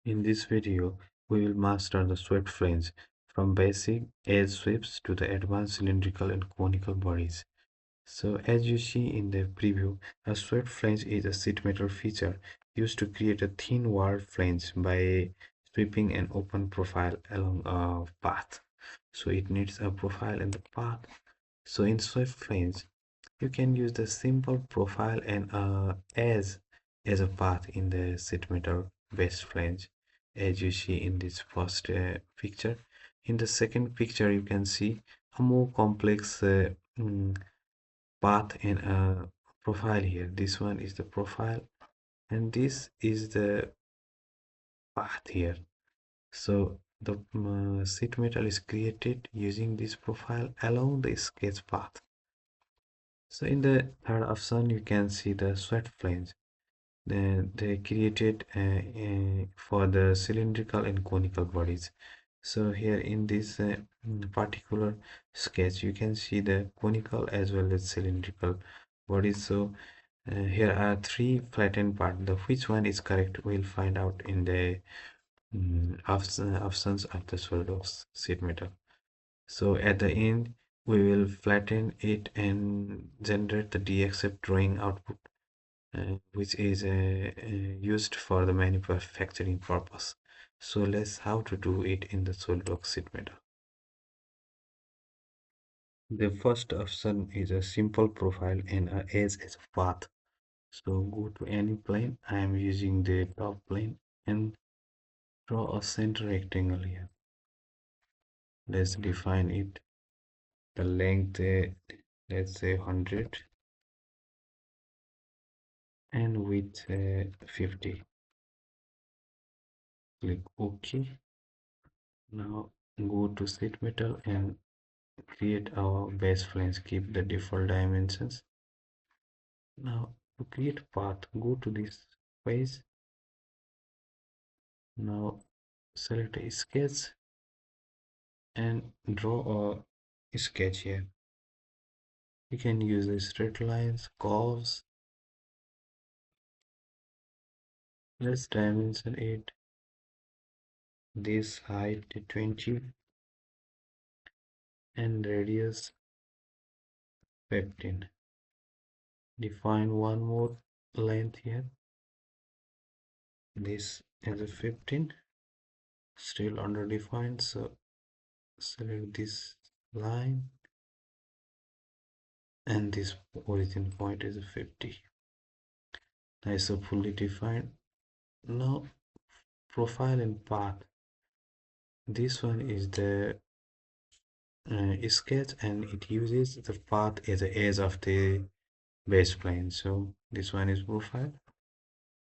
In this video, we will master the swept flange from basic edge sweeps to the advanced cylindrical and conical bodies. So as you see in the preview, a swept flange is a sheet metal feature used to create a thin walled flange by sweeping an open profile along a path. So it needs a profile and the path. So in swept flange, you can use the simple profile and as a path in the sheet metal based flange, as you see in this first picture. In the second picture, you can see a more complex path and a profile here. This one is the profile, and this is the path here. So the sheet metal is created using this profile along the sketch path. So in the third option, you can see the swept flange. They created for the cylindrical and conical bodies. So here in this particular sketch, you can see the conical as well as cylindrical bodies. So here are three flattened parts. The which one is correct, we'll find out in the options of the SolidWorks sheet metal. So at the end, we will flatten it and generate the DXF drawing output, which is used for the manufacturing purpose. So let's how to do it in the SolidWorks sheet metal. The first option is a simple profile and a edge as a path. So go to any plane. I am using the top plane and draw a center rectangle here. Let's define it. The length, let's say 100, and width 50. Click OK. Now go to sheet metal and create our base flange. Keep the default dimensions. Now to create path, go to this phase. Now select a sketch and draw a sketch here. You can use the straight lines, curves. Let's dimension it. This height 20 and radius 15. Define one more length here. This is a 15, still underdefined, so select this line, and this origin point is a 50. Nice, so fully defined. Now profile and path. This one is the sketch, and it uses the path as the edge of the base plane. So this one is profile.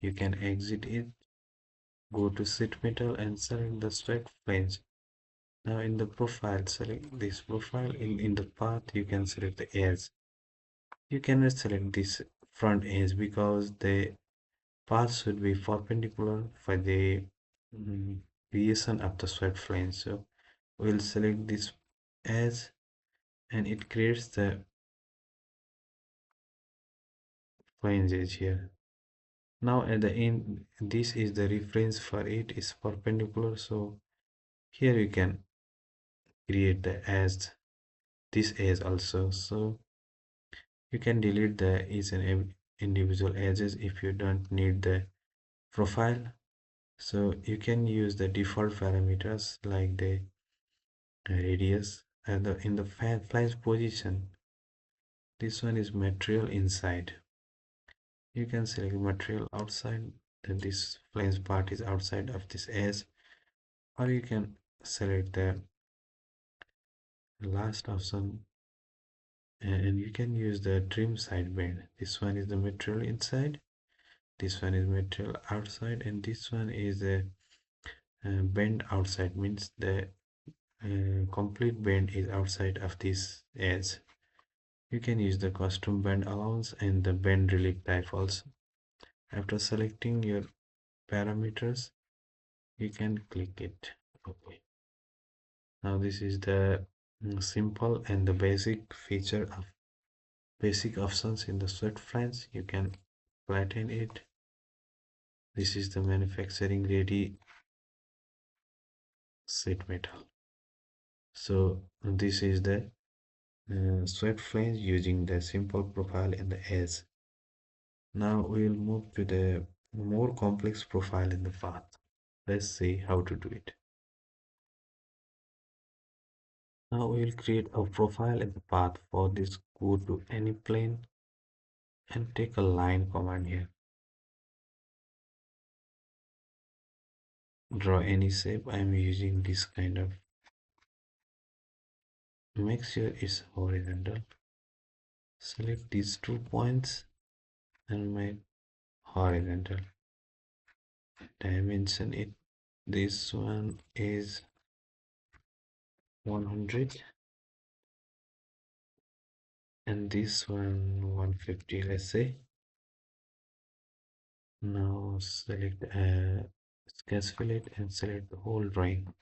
You can exit it, go to sheet metal and select the swept flange. Now in the profile, select this profile. In the path, you can select the edge. You cannot select this front edge because the path should be perpendicular for the creation of the swept flange. So we'll select this edge, and it creates the flange edge here. Now at the end, this is the reference for it is perpendicular. So here you can create the edge, this edge also. So you can delete the each and individual edges if you don't need the profile. So you can use the default parameters like the radius and in the flange position. This one is material inside. You can select material outside, then this flange part is outside of this edge, or you can select the last option and you can use the trim side bend. This one is the material inside, this one is material outside, and this one is a bend outside, means the complete bend is outside of this edge. You can use the custom bend allowance and the bend relief type also. After selecting your parameters, you can click it. Okay. Now this is the simple and the basic feature of basic options in the swept flange. You can flatten it. This is the manufacturing ready sheet metal. So this is the swept flange using the simple profile in the edge. Now we'll move to the more complex profile in the path. Let's see how to do it. Now we will create a profile in the path. For this, go to any plane and take a line command here. Draw any shape. I am using this kind of. Make sure it's horizontal. Select these 2 points and make horizontal. Dimension it. This one is 100 and this one 150. Let's say. Now select sketch fillet and select the whole drawing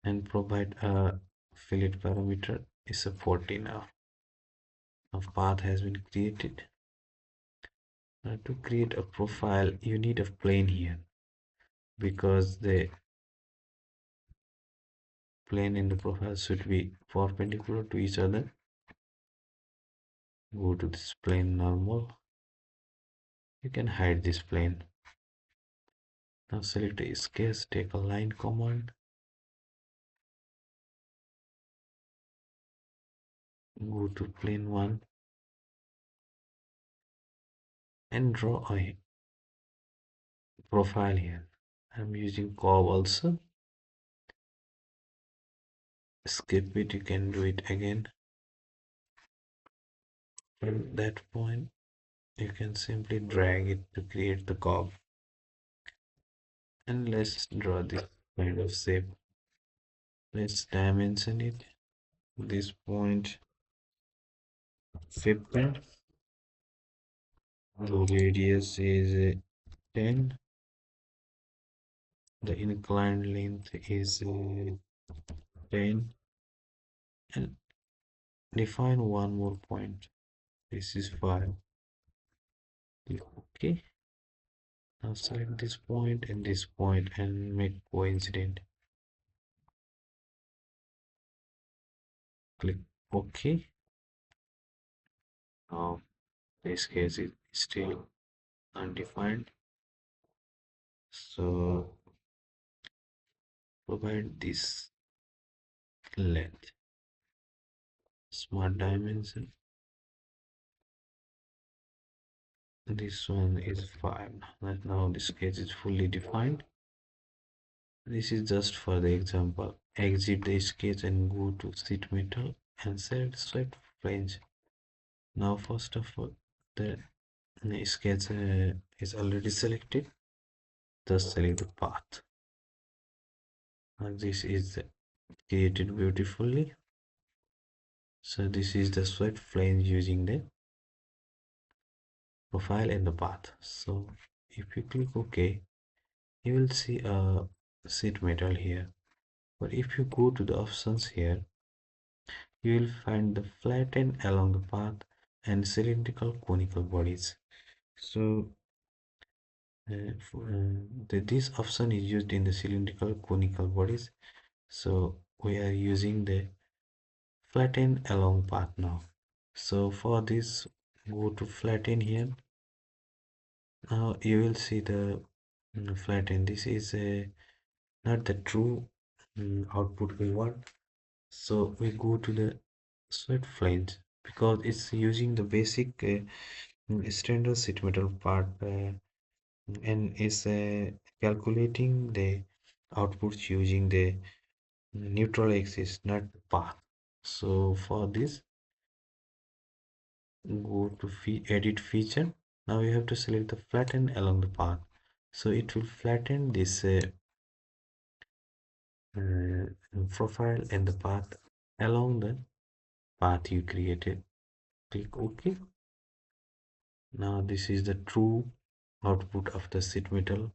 and provide a fillet parameter is a 40 now. A path has been created. Now to create a profile, you need a plane here because the plane in the profile should be perpendicular to each other. Go to this plane normal. You can hide this plane. Now select a sketch, take a line command, go to plane 1 and draw a profile here. I'm using curve also. Skip it, you can do it again. From that point, you can simply drag it to create the curve. And let's draw this kind of shape. Let's dimension it. This point 50. The radius is 10. The inclined length is 10. And define one more point. This is 5. Click OK. Now select this point and make coincident. Click OK. Now this case is still undefined. So provide this length. Smart dimension. This one is 5. Now this case is fully defined. This is just for the example. Exit the sketch and go to sheet metal and select swept flange. Now first of all, the sketch is already selected. Just select the path. Now this is created beautifully. So this is the swept flange using the profile and the path. So if you click OK, you will see a sheet metal here. But if you go to the options here, you will find the flattened along the path and cylindrical conical bodies. So this option is used in the cylindrical conical bodies. So we are using the flatten along path now. So for this, go to flatten here. Now you will see the flatten. This is not the true output we want. So we go to the swept flange because it's using the basic standard sheet metal part and is calculating the outputs using the neutral axis, not path. So for this, go to edit feature. Now you have to select the flatten along the path. So it will flatten this profile and the path along the path you created. Click OK. Now this is the true output of the sheet metal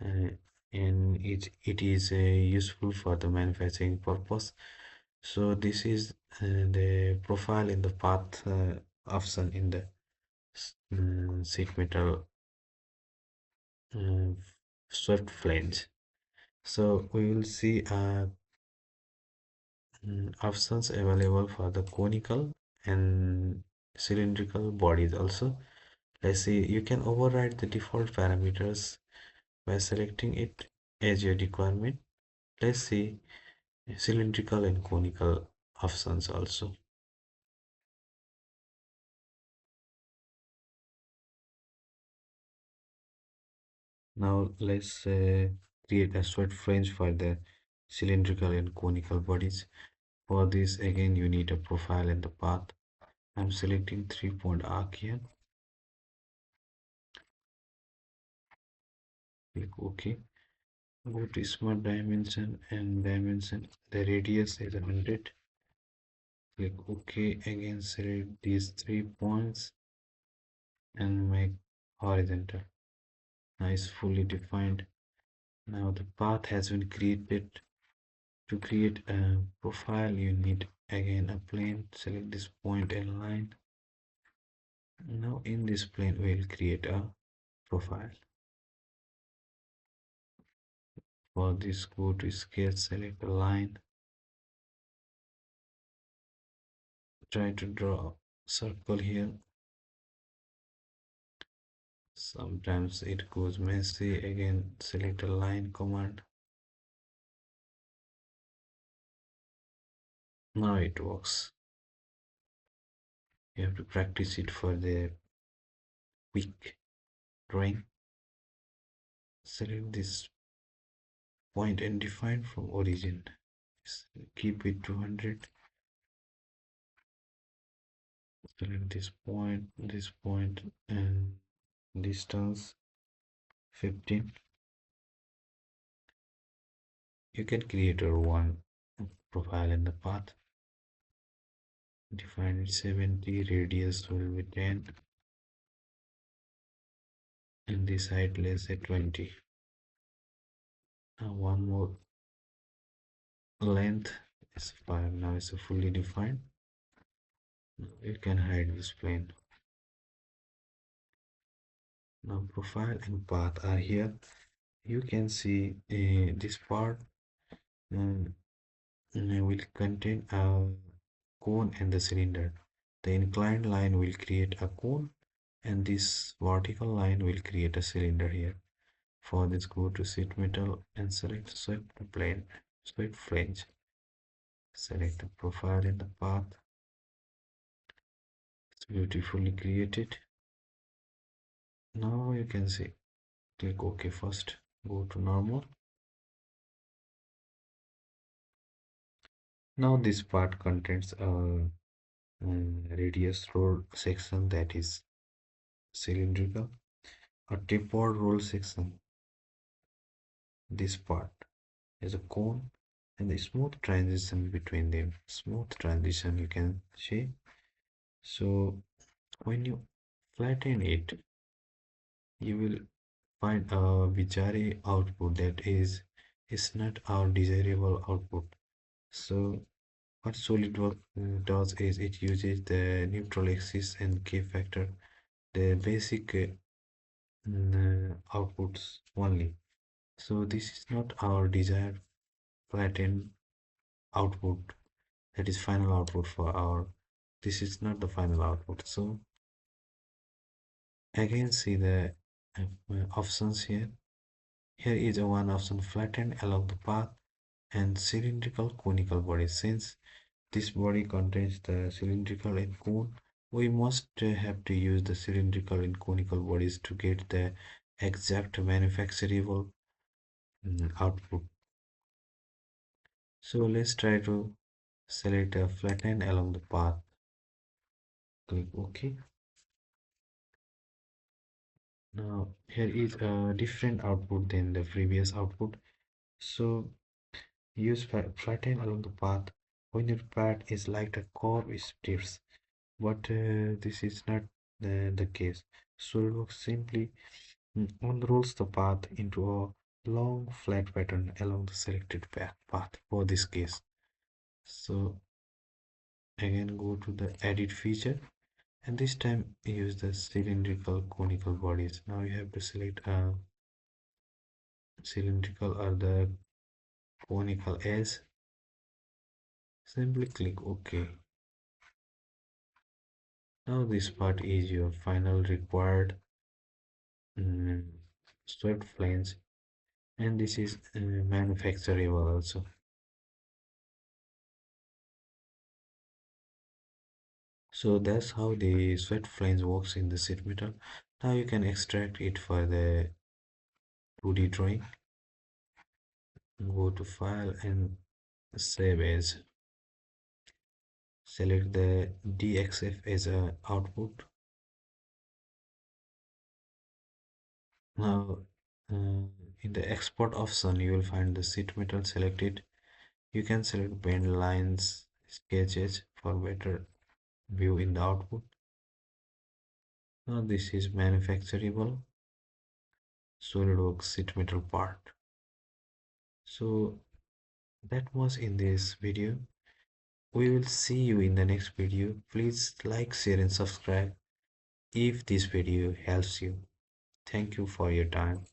uh, and it is useful for the manufacturing purpose. So this is the profile in the path option in the sheet metal uh, swept flange. So we will see options available for the conical and cylindrical bodies also. Let's see, you can override the default parameters by selecting it as your requirement. Let's see cylindrical and conical options also. Now let's create a swept flange for the cylindrical and conical bodies. For this again you need a profile and the path. I'm selecting 3-point arc here. Click OK. Go to smart dimension and dimension. The radius is 100. Click OK. Again select these 3 points and make horizontal. Now it's fully defined. Now the path has been created. To create a profile, you need again a plane. Select this point and line. Now in this plane, we'll create a profile. For this, go to sketch, select a line. Try to draw a circle here. Sometimes it goes messy. Again, select a line command. Now it works. You have to practice it for the quick drawing. Select this point and define from origin. Keep it 200. Select this point, and distance 15. You can create a one profile in the path. Define it 70, radius will be 10, and this height let's say 20. Now one more, length is 5. Now it's fully defined. You can hide this plane. Now profile and path are here. You can see this part um, will contain a cone and the cylinder. The inclined line will create a cone and this vertical line will create a cylinder here. For this, go to sheet metal and select swept plane, swept flange. Select the profile in the path. It's beautifully created. Now you can see, click OK first, go to normal. Now this part contains a radius roll section that is cylindrical, a tapered roll section. This part is a cone and the smooth transition between them. Smooth transition you can see. So when you flatten it, you will find a bizarre output that is not our desirable output. So what SolidWorks does is it uses the neutral axis and K factor, the basic outputs only. So this is not our desired flattened output, that is final output for our, this is not the final output. So again see the options here. Here is a one option, flattened along the path and cylindrical conical body. Since this body contains the cylindrical and cone, we must have to use the cylindrical and conical bodies to get the exact manufacturable output. So let's try to select a flatten along the path. Click OK. Now here is a different output than the previous output. So use flatten along the path when your pad is like a curve steps, but this is not the case. SolidWorks simply unrolls the path into a long flat pattern along the selected path for this case. So again go to the edit feature and this time use the cylindrical conical bodies. Now you have to select a cylindrical or the conical edge. Simply click OK. Now this part is your final required mm, swept flange, and this is manufacturable also. So that's how the swept flange works in the sheet metal. Now you can extract it for the 2D drawing. Go to file and save as. Select the DXF as a output. Now in the export option you will find the sheet metal selected. You can select bend lines sketches for better view in the output. Now this is manufacturable SolidWorks sheet metal part. So that was in this video. We will see you in the next video. Please like, share and subscribe if this video helps you. Thank you for your time.